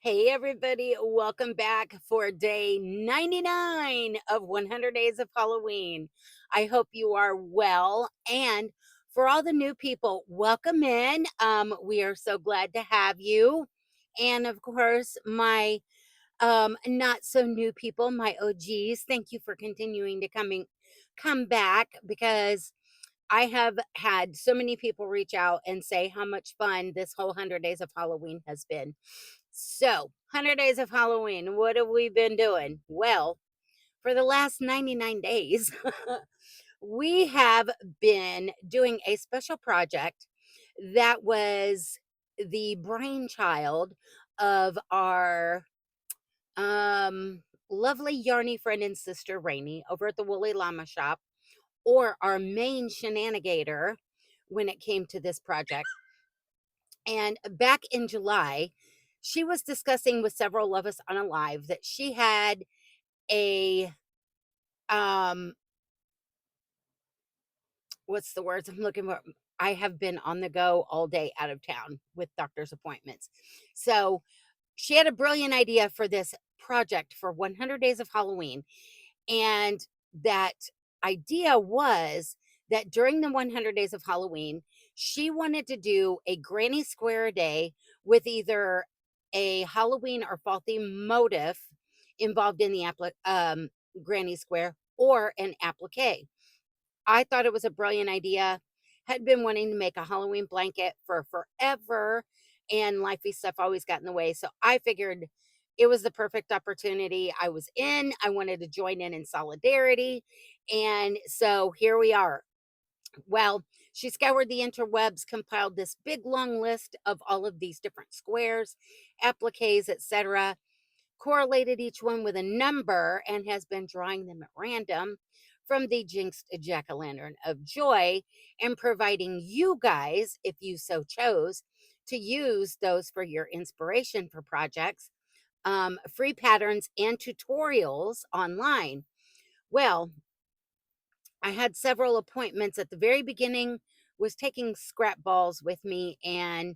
Hey, everybody, welcome back for day 99 of 100 Days of Halloween. I hope you are well. And for all the new people, welcome in. We are so glad to have you. And of course, my not so new people, my OGs, thank you for continuing to come back because I have had so many people reach out and say how much fun this whole 100 days of Halloween has been. So, 100 days of Halloween, what have we been doing? Well, for the last 99 days, we have been doing a special project that was the brainchild of our lovely yarny friend and sister Ranee over at the Woolly Llama Shop, or our main shenanigator when it came to this project. And back in July, she was discussing with several of us on a live that she had a um what's the words I'm looking for? I have been on the go all day out of town with doctor's appointments. So she had a brilliant idea for this project for 100 days of Halloween. And that idea was that during the 100 days of Halloween, she wanted to do a granny square a day with either a Halloween or fall theme motif involved in the granny square or an applique. I thought it was a brilliant idea. Had been wanting to make a Halloween blanket for forever, and lifey stuff always got in the way. So I figured it was the perfect opportunity. I was in, I wanted to join in solidarity. And so here we are. Well, she scoured the interwebs, compiled this big long list of all of these different squares, appliques, etc., correlated each one with a number, and has been drawing them at random from the jinxed jack-o'-lantern of joy and providing you guys, if you so chose, to use those for your inspiration for projects, free patterns and tutorials online. Well, I had several appointments at the very beginning, was taking scrap balls with me, and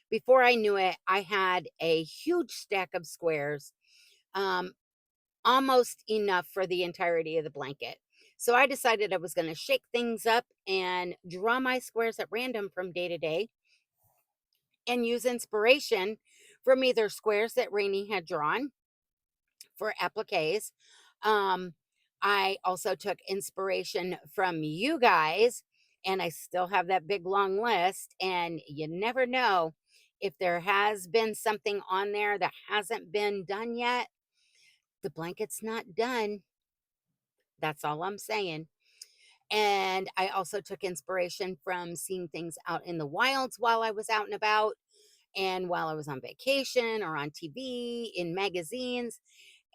before I knew it, I had a huge stack of squares, um, almost enough for the entirety of the blanket. So I decided I was going to shake things up and draw my squares at random from day to day and use inspiration from either squares that Rainey had drawn for appliques. Um, I also took inspiration from you guys, and I still have that big long list. And you never know if there has been something on there that hasn't been done yet. The blanket's not done. That's all I'm saying. And I also took inspiration from seeing things out in the wilds while I was out and about, and while I was on vacation or on TV, in magazines.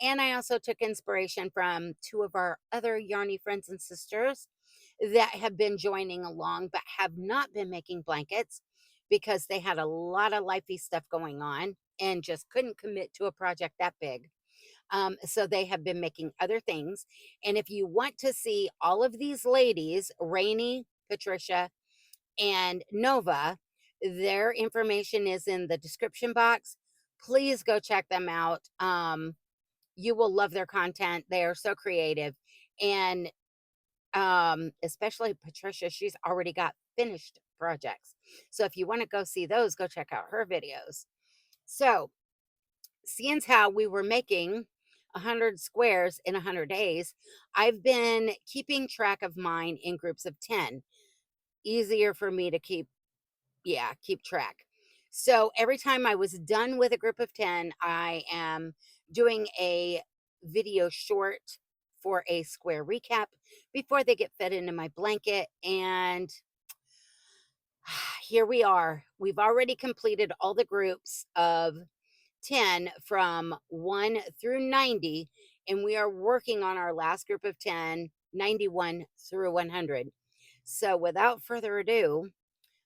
And I also took inspiration from two of our other yarny friends and sisters that have been joining along but have not been making blankets because they had a lot of lifey stuff going on and just couldn't commit to a project that big. So they have been making other things. And if you want to see all of these ladies, Rainey, Patricia, and Nova, their information is in the description box. Please go check them out. You will love their content. They are so creative. And especially Patricia, she's already got finished projects. So if you want to go see those, go check out her videos. So, seeing how we were making 100 squares in 100 days, I've been keeping track of mine in groups of 10. Easier for me to keep track. So every time I was done with a group of 10, I am doing a video short for a square recap before they get fed into my blanket. And here we are. We've already completed all the groups of 10 from 1 through 90, and we are working on our last group of 10, 91 through 100. So without further ado,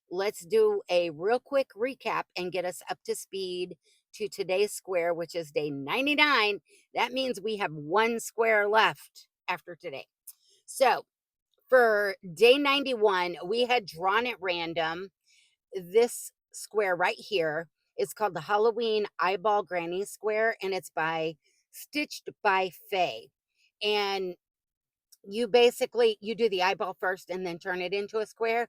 let's do a real quick recap and get us up to speed to today's square, which is day 99. That means we have one square left after today. So for day 91, we had drawn at random this square right here. It's called the Halloween Eyeball Granny Square, and it's by Stitched by Faye. And you basically you do the eyeball first and then turn it into a square.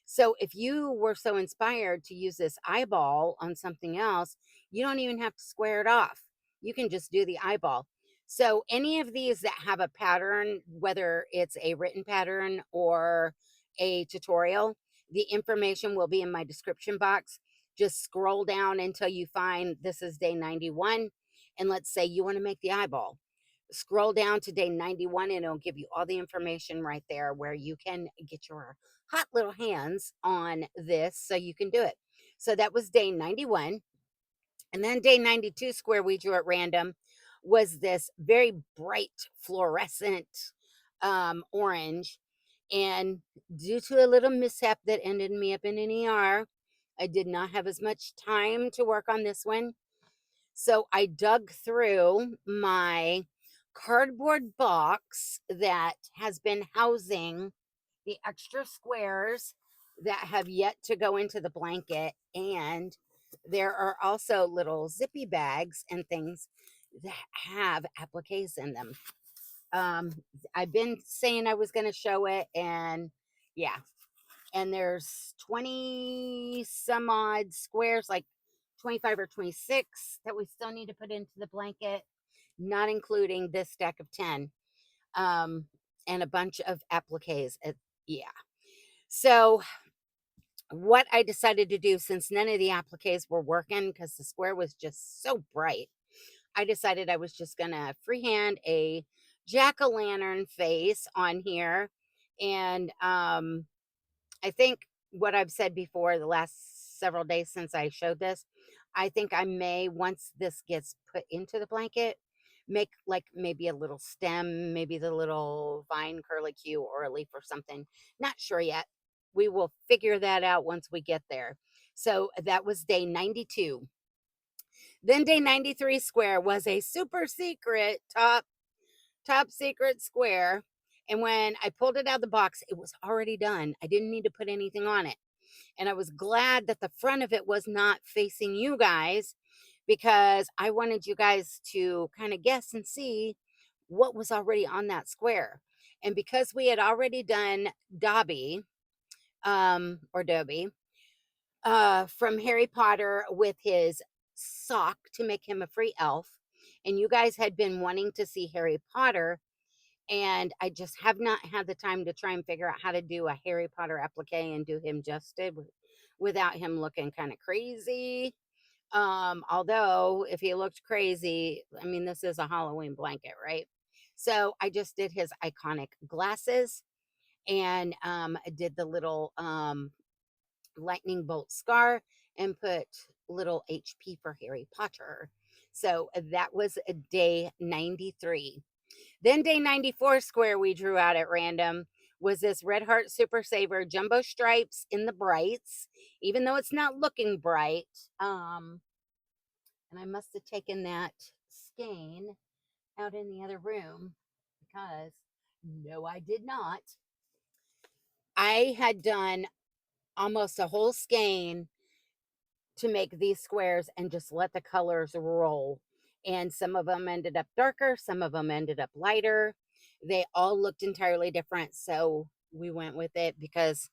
So if you were so inspired to use this eyeball on something else, you don't even have to square it off. You can just do the eyeball. So any of these that have a pattern, whether it's a written pattern or a tutorial, the information will be in my description box. Just scroll down until you find this is day 91. And let's say you want to make the eyeball. Scroll down to day 91 and it'll give you all the information right there where you can get your hot little hands on this so you can do it. So that was day 91. And then day 92 square we drew at random was this very bright fluorescent orange. And due to a little mishap that ended me up in an ER, I did not have as much time to work on this one. So I dug through my cardboard box that has been housing the extra squares that have yet to go into the blanket. And there are also little zippy bags and things that have appliques in them. Um, I've been saying I was going to show it, and yeah, and there's 20 some odd squares, like 25 or 26 that we still need to put into the blanket, not including this stack of 10, um, and a bunch of appliques. Yeah. So what I decided to do, since none of the appliques were working because the square was just so bright, I decided I was just gonna freehand a jack-o'-lantern face on here. And I think what I've said before the last several days since I showed this, I think I may, once this gets put into the blanket, make like maybe a little stem, maybe the little vine curlicue or a leaf or something. Not sure yet. We will figure that out once we get there. So that was day 92. Then day 93 square was a super secret top secret square. And when I pulled it out of the box, it was already done. I didn't need to put anything on it. And I was glad that the front of it was not facing you guys, because I wanted you guys to kind of guess and see what was already on that square. And because we had already done Dobby, or Dobby, from Harry Potter with his sock to make him a free elf, and you guys had been wanting to see Harry Potter, and I just have not had the time to try and figure out how to do a Harry Potter applique and do him justice without him looking kind of crazy. Although if he looked crazy, I mean, this is a Halloween blanket, right? So I just did his iconic glasses, and I did the little lightning bolt scar and put little HP for Harry Potter. So that was a day 93. Then day 94 square we drew out at random was this Red Heart Super Saver jumbo stripes in the brights, even though it's not looking bright. And I must have taken that skein out in the other room because no, I did not. I had done almost a whole skein to make these squares and just let the colors roll. And some of them ended up darker, some of them ended up lighter. They all looked entirely different. So we went with it because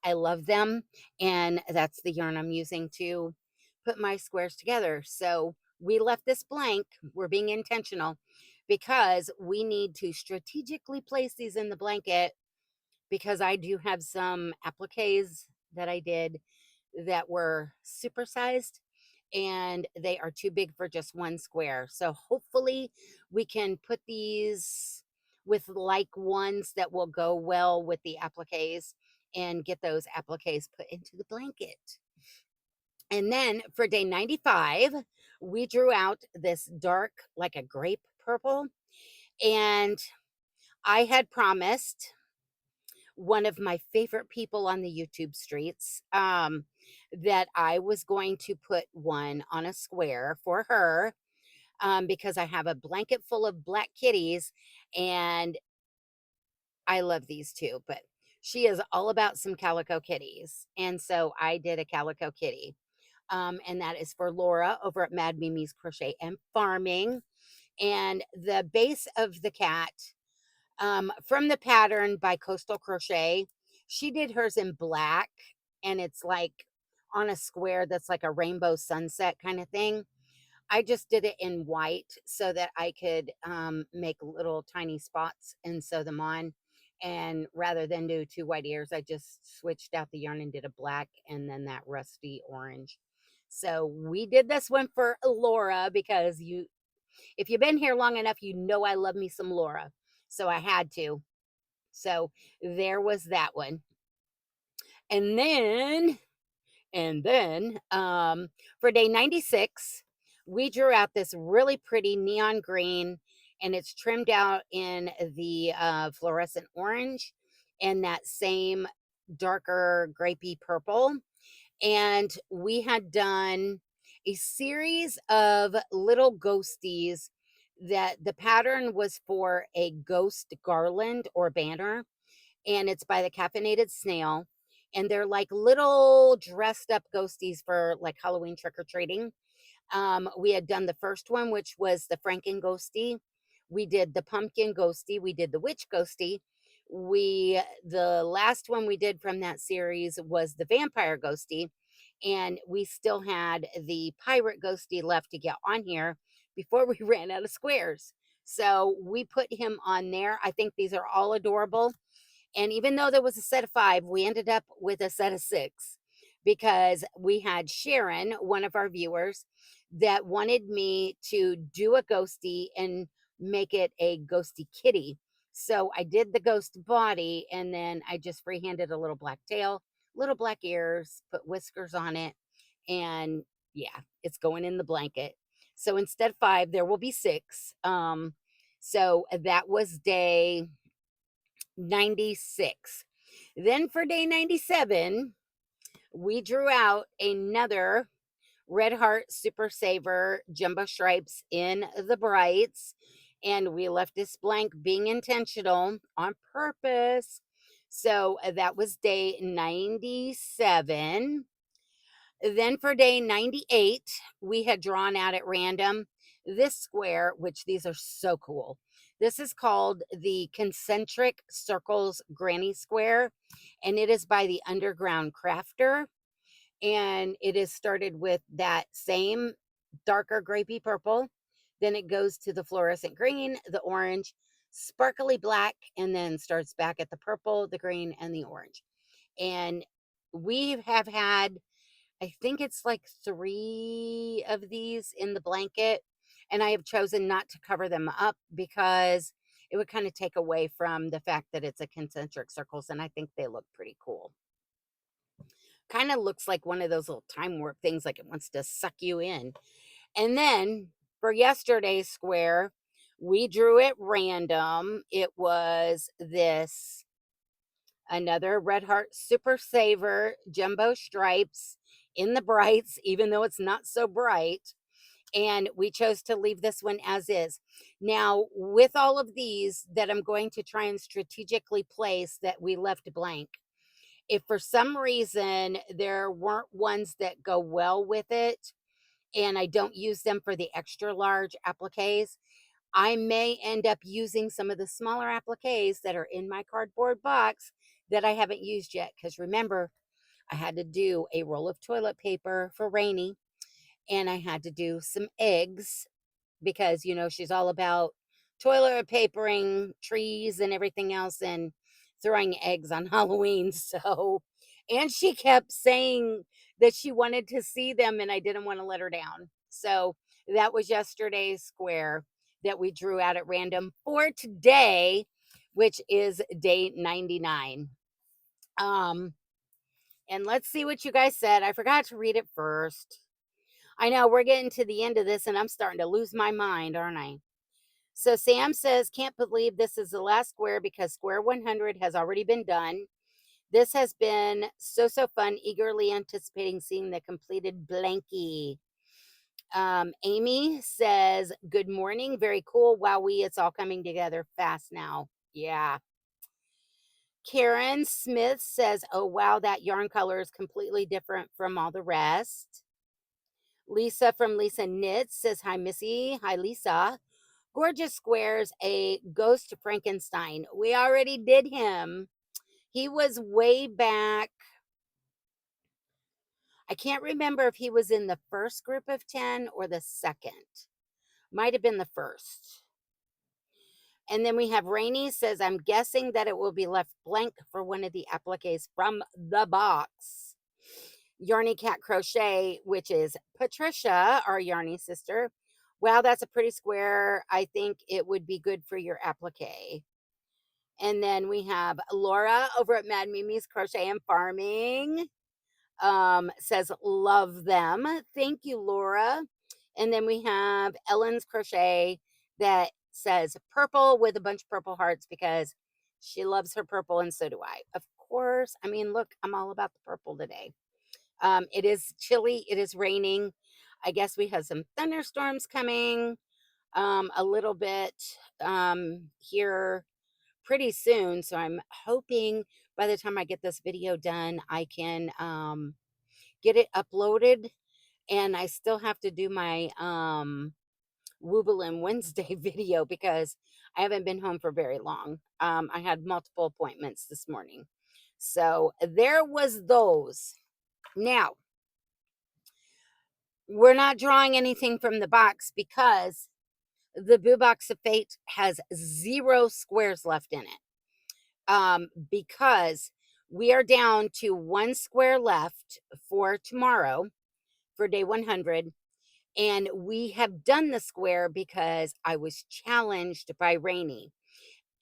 I love them. And that's the yarn I'm using to put my squares together. So we left this blank. We're being intentional because we need to strategically place these in the blanket, because I do have some appliques that I did that were supersized and they are too big for just one square. So hopefully we can put these with like ones that will go well with the appliques and get those appliques put into the blanket. And then for day 95, we drew out this dark, like a grape purple. And I had promised one of my favorite people on the YouTube streets, that I was going to put one on a square for her, because I have a blanket full of black kitties and I love these too, but she is all about some calico kitties. And so I did a calico kitty. and that is for Laura over at Mad Mimi's Crochet and Farming. And the base of the cat, from the pattern by Coastal Crochet, she did hers in black, and it's like on a square that's like a rainbow sunset kind of thing. I just did it in white so that I could make little tiny spots and sew them on. And rather than do two white ears, I just switched out the yarn and did a black and then that rusty orange. So we did this one for Laura because if you've been here long enough, you know I love me some Laura. So I had to. So there was that one. And then for day 96, we drew out this really pretty neon green, and it's trimmed out in the fluorescent orange and that same darker grapey purple. And we had done a series of little ghosties that the pattern was for a ghost garland or banner, and it's by the Caffeinated Snail. And they're like little dressed up ghosties for like Halloween trick or treating. We had done the first one, which was the Franken ghosty. We did the pumpkin ghosty. We did the witch ghosty. The last one we did from that series was the vampire ghosty, and we still had the pirate ghosty left to get on here before we ran out of squares. So we put him on there. I think these are all adorable. And even though there was a set of 5, we ended up with a set of 6 because we had Sharon, one of our viewers, that wanted me to do a ghosty and make it a ghosty kitty. So I did the ghost body, and then I just freehanded a little black tail, little black ears, put whiskers on it, and yeah, it's going in the blanket. So instead of 5, there will be 6. So that was day 96. Then for day 97, we drew out another Red Heart Super Saver Jumbo Stripes in the brights, and we left this blank being intentional on purpose. So that was day 97. Then for day 98, we had drawn out at random this square, which these are so cool. This is called the Concentric Circles Granny Square, and it is by the Underground Crafter. And it is started with that same darker grapey purple. Then it goes to the fluorescent green, the orange, sparkly black, and then starts back at the purple, the green, and the orange. And we have had, I think it's like 3 of these in the blanket, and I have chosen not to cover them up because it would kind of take away from the fact that it's a concentric circles, and I think they look pretty cool. Kind of looks like one of those little time warp things, like it wants to suck you in. And then for yesterday's square, we drew it random. It was this another Red Heart Super Saver Jumbo Stripes in the brights, even though it's not so bright. And we chose to leave this one as is. Now, with all of these that I'm going to try and strategically place that we left blank, if for some reason there weren't ones that go well with it and I don't use them for the extra large appliques, I may end up using some of the smaller appliques that are in my cardboard box that I haven't used yet. Because remember, I had to do a roll of toilet paper for Ranee, and I had to do some eggs because, she's all about toilet papering trees and everything else and throwing eggs on Halloween. So, and she kept saying that she wanted to see them and I didn't want to let her down. So, that was yesterday's square that we drew out at random for today, which is day 99. Um, and let's see what you guys said. I forgot to read it first. I know we're getting to the end of this and I'm starting to lose my mind, aren't I? So Sam says, can't believe this is the last square because square 100 has already been done. This has been so fun, eagerly anticipating seeing the completed blankie. Amy says, good morning, very cool. Wowee, it's all coming together fast now. Yeah. Karen Smith says, oh wow, that yarn color is completely different from all the rest. Lisa from Lisa Knits says, hi, Missy. Hi, Lisa. Gorgeous Squares, a Ghost Frankenstein. We already did him. He was way back. I can't remember if he was in the first group of 10 or the second. Might have been the first. And then we have Ranee says, I'm guessing that it will be left blank for one of the appliques from the box. Yarny Cat Crochet, which is Patricia, our Yarny sister. Wow, that's a pretty square. I think it would be good for your applique. And then we have Laura over at Mad Mimi's Crochet and Farming. Says, love them. Thank you, Laura. And then we have Ellen's Crochet that says purple with a bunch of purple hearts because she loves her purple and so do I. Of course. I mean, look, I'm all about the purple today. It is chilly. It is raining. I guess we have some thunderstorms coming a little bit here pretty soon. So I'm hoping by the time I get this video done, I can get it uploaded. And I still have to do my Wooblin Wednesday video because I haven't been home for very long. I had multiple appointments this morning. So there was those. Now, we're not drawing anything from the box because the Boo Box of Fate has 0 squares left in it. Because we are down to 1 square left for tomorrow for day 100. And we have done the square because I was challenged by Ranee.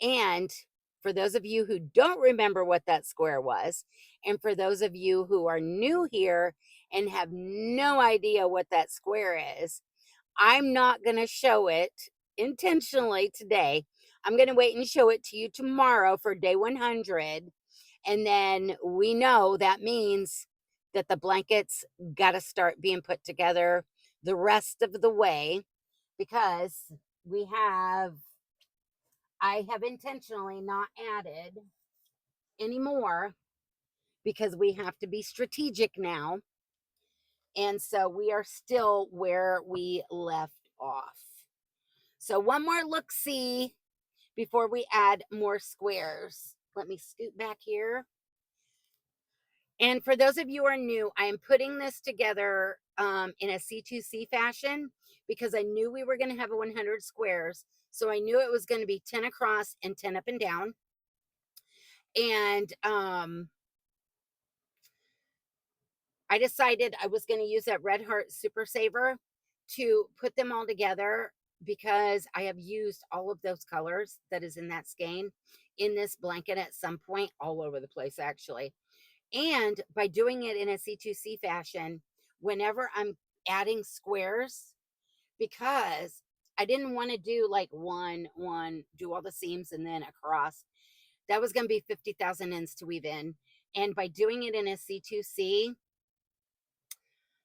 And for those of you who don't remember what that square was, and for those of you who are new here and have no idea what that square is, I'm not going to show it intentionally today. I'm going to wait and show it to you tomorrow for day 100. And then we know that means that the blankets got to start being put together the rest of the way because I have intentionally not added anymore because we have to be strategic now. And so we are still where we left off. So one more look-see before we add more squares. Let me scoot back here. And for those of you who are new, I am putting this together in a C2C fashion because I knew we were going to have a 100 squares. So I knew it was going to be 10 across and 10 up and down. And I decided I was going to use that Red Heart Super Saver to put them all together because I have used all of those colors that is in that skein in this blanket at some point all over the place, actually. And by doing it in a C2C fashion, whenever I'm adding squares, because I didn't want to do like one, do all the seams and then across. That was going to be 50,000 ends to weave in. And by doing it in a C2C,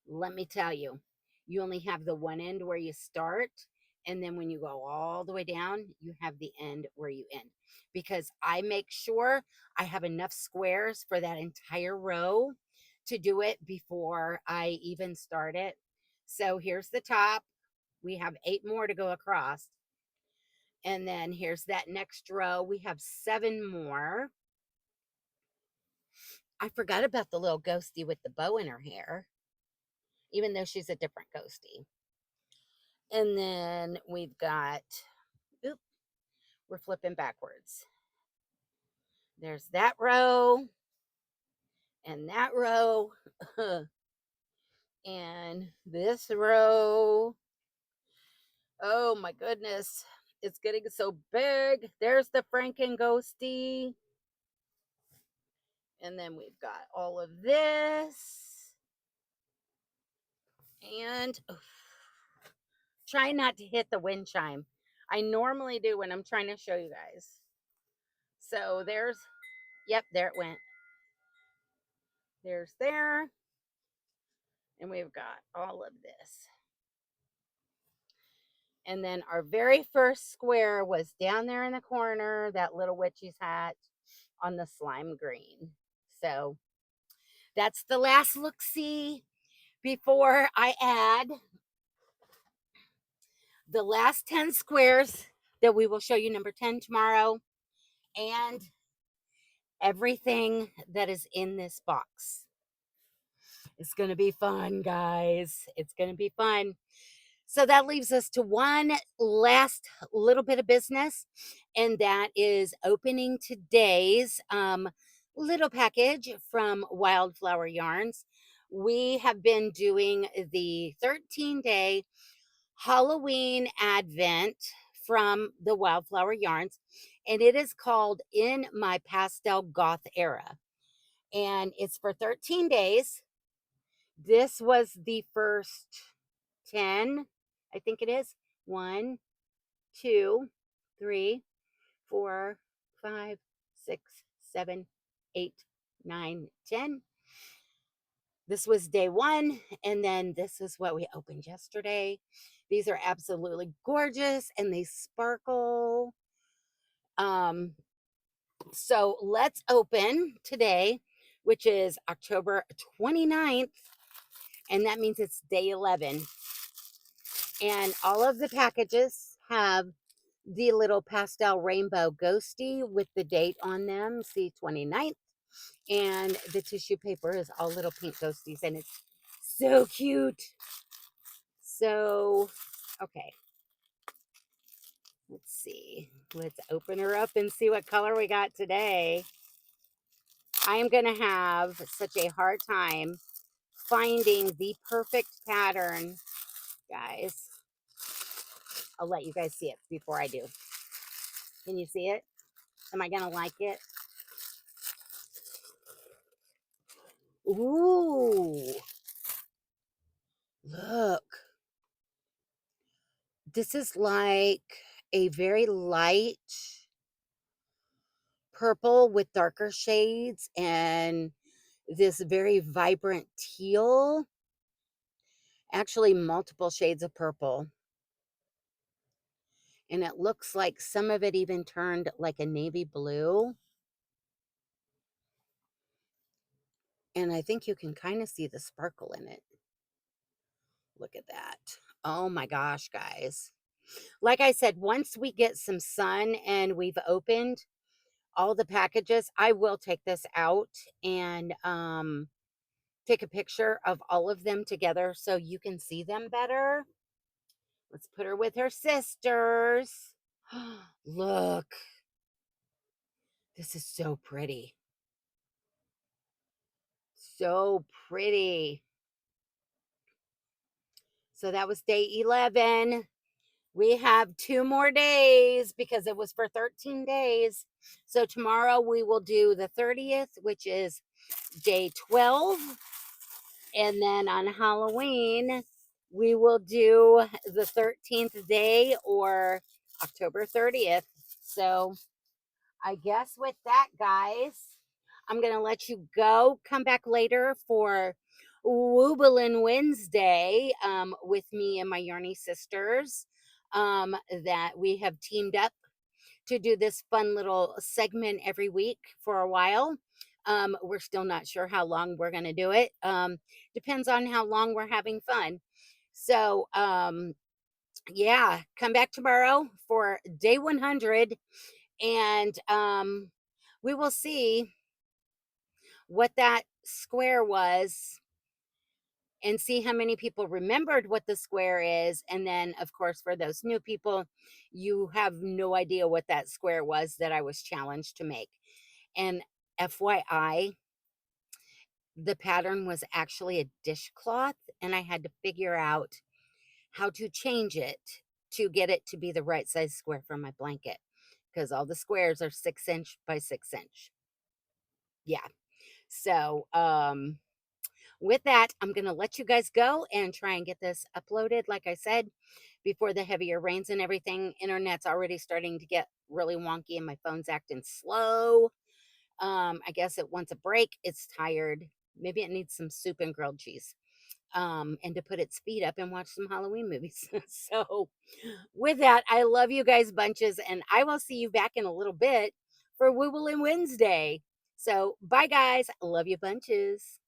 let me tell you, you only have the one end where you start. And then when you go all the way down, you have the end where you end. Because I make sure I have enough squares for that entire row to do it before I even start it. So here's the top. We have 8 more to go across. And then here's that next row. We have 7 more. I forgot about the little ghostie with the bow in her hair, even though she's a different ghostie. And then we've got, oop, we're flipping backwards. There's that row and that row and this row. Oh my goodness. It's getting so big. There's the Franken ghostie. And then we've got all of this. And try not to hit the wind chime. I normally do when I'm trying to show you guys. So there's, yep, there it went. There's there. And we've got all of this. And then our very first square was down there in the corner, that little witch's hat on the slime green. So that's the last look-see before I add the last 10 squares that we will show you number 10 tomorrow and everything that is in this box. It's going to be fun, guys. It's going to be fun. So that leaves us to one last little bit of business, and that is opening today's little package from Wildflower Yarns. We have been doing the 13-day Halloween Advent from the Wildflower Yarns, and it is called In My Pastel Goth Era. And it's for 13 days. This was the first 10, I think it is. 1, 2, 3, 4, 5, 6, 7, 8, 9, 10. This was day 1, and then this is what we opened yesterday. These are absolutely gorgeous, and they sparkle. So let's open today, which is October 29th, and that means it's day 11. And all of the packages have the little pastel rainbow ghosty with the date on them, see 29th. And the tissue paper is all little pink ghosties, and it's so cute. So, okay. Let's see. Let's open her up and see what color we got today. I am going to have such a hard time finding the perfect pattern, guys. I'll let you guys see it before I do. Can you see it? Am I going to like it? Ooh. Look. This is like a very light purple with darker shades and this very vibrant teal. Actually, multiple shades of purple. And it looks like some of it even turned like a navy blue. And I think you can kind of see the sparkle in it. Look at that. Oh my gosh, guys. Like I said, once we get some sun and we've opened all the packages, I will take this out and take a picture of all of them together so you can see them better. Let's put her with her sisters. Look. This is so pretty. So pretty. So that was day 11. We have 2 more days because it was for 13 days. So tomorrow we will do the 30th, which is day 12. And then on Halloween, we will do the 13th day or October 30th. So I guess with that, guys, I'm going to let you go. Come back later for Wooblin' Wednesday with me and my Yarny sisters that we have teamed up to do this fun little segment every week for a while. We're still not sure how long we're going to do it. Depends on how long we're having fun. So, yeah, come back tomorrow for day 100 and we will see what that square was and see how many people remembered what the square is. And then, of course, for those new people, you have no idea what that square was that I was challenged to make. And FYI, the pattern was actually a dishcloth, and I had to figure out how to change it to get it to be the right size square for my blanket because all the squares are 6-inch by 6-inch. Yeah. So, with that, I'm going to let you guys go and try and get this uploaded. Like I said, before the heavier rains and everything, internet's already starting to get really wonky and my phone's acting slow. I guess it wants a break. It's tired. Maybe it needs some soup and grilled cheese. And to put its feet up and watch some Halloween movies. So, with that, I love you guys bunches, and I will see you back in a little bit for Wooblin' Wednesday. So, bye, guys. Love you bunches.